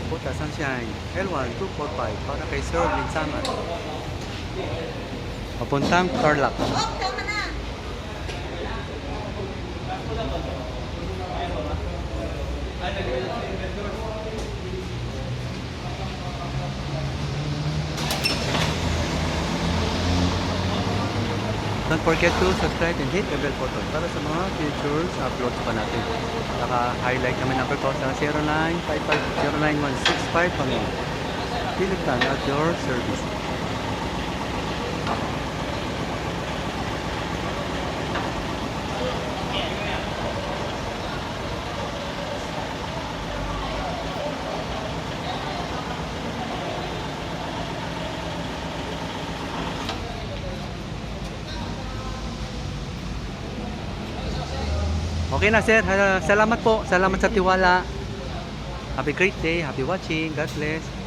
Kubota Sunshine L1-245 para kay Sir Lansangan. Papuntang Tarlac. Don't forget to subscribe and hit the bell button para sa mga future uploads pa natin. Naka-highlight namin number ko sa 0955-09165 kami. Philipfarmtractors at your service. Okay na sir, salamat po, salamat sa tiwala. Have a great day, happy watching, God bless.